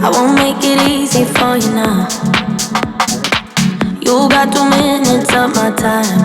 I won't make it easy for you now. You got 2 minutes of my time,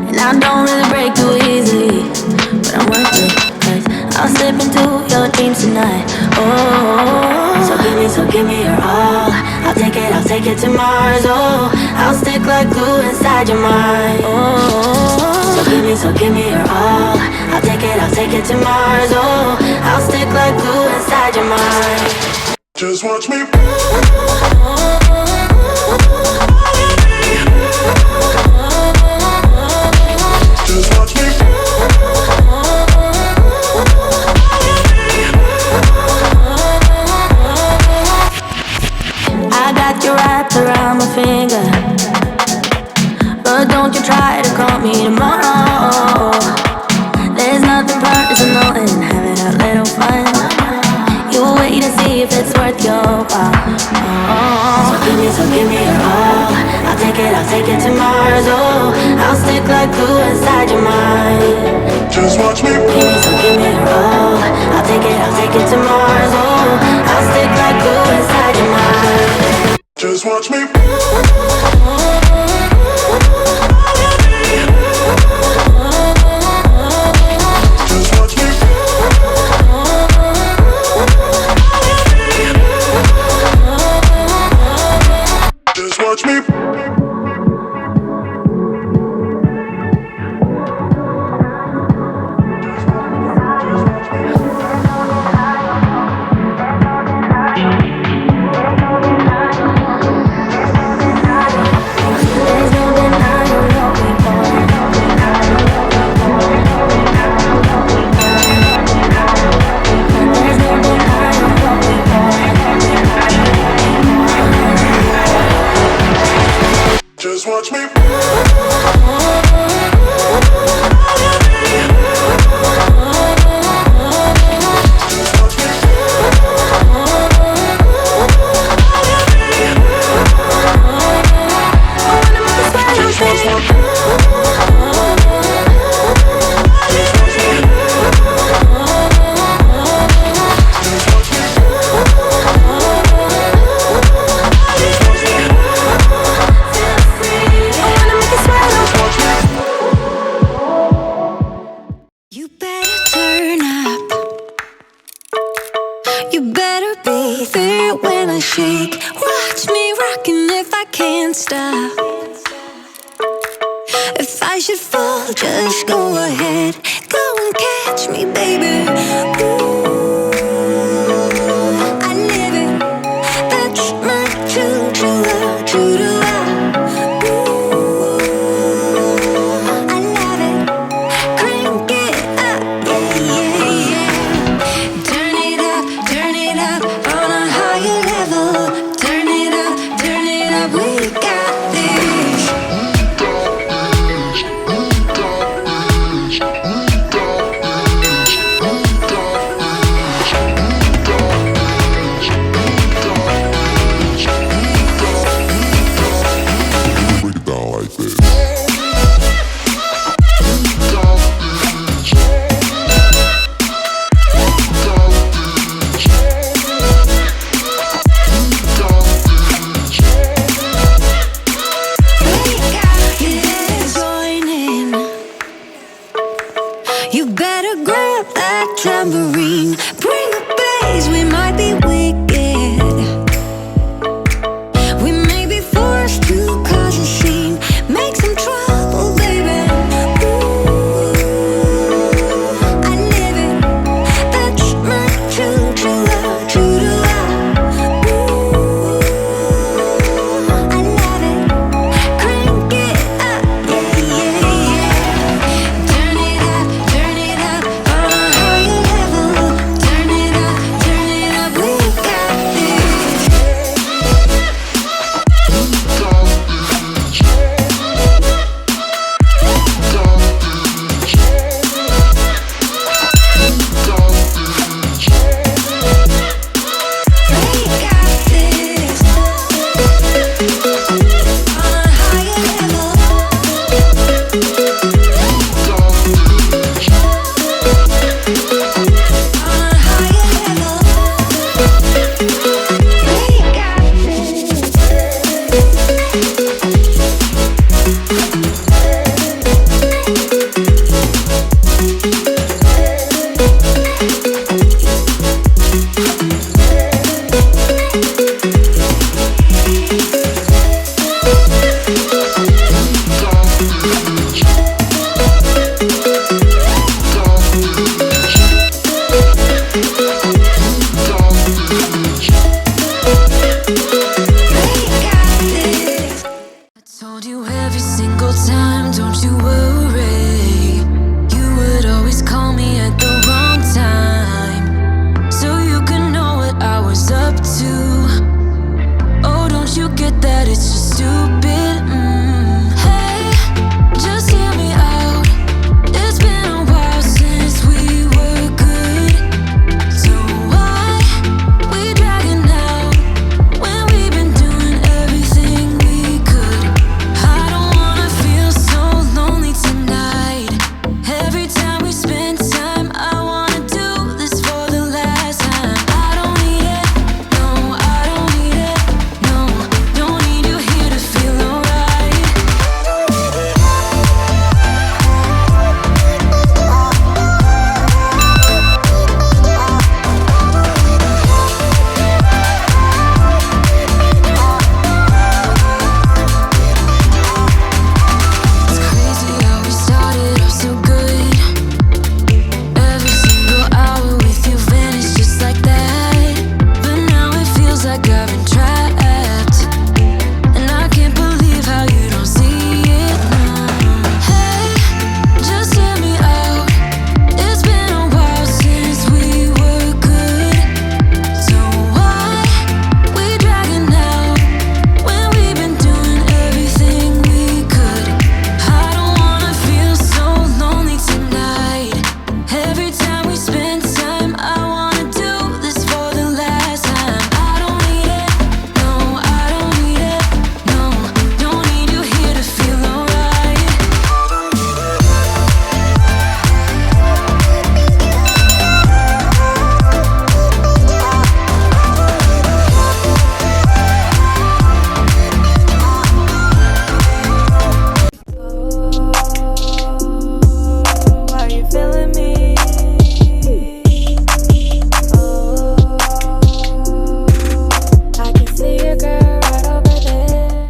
and I don't really break too easily, but I'm worth it, 'cause I'll slip into your dreams tonight. Oh, so give me your all. I'll take it to Mars. Oh, I'll stick like glue inside your mind. Oh, so give me your all. I'll take it to Mars. Oh, I'll stick like glue inside your mind. Just watch me. Just watch me. I got you wrapped around my finger, but don't you try to call me tomorrow. There's nothing personal in having a little fun. You wait to see if it's worth your while. Oh. So give me your all. I'll take it to Mars. Oh, I'll stick like glue inside your mind. Just watch me. Give me your all. I'll take it to Mars. Oh, I'll stick like glue inside your mind. Just watch me. Watch me. Just watch me. Shake, watch me rockin' if I can't stop. If I should fall, just go ahead, go and catch me, baby. Ooh, I live it, that's my true love. Ooh, I love it, crank it up, yeah. Turn it up on a higher level. Turn it up, we got this. Break it down like this. You better grab that tambourine. Bring the bass, we might be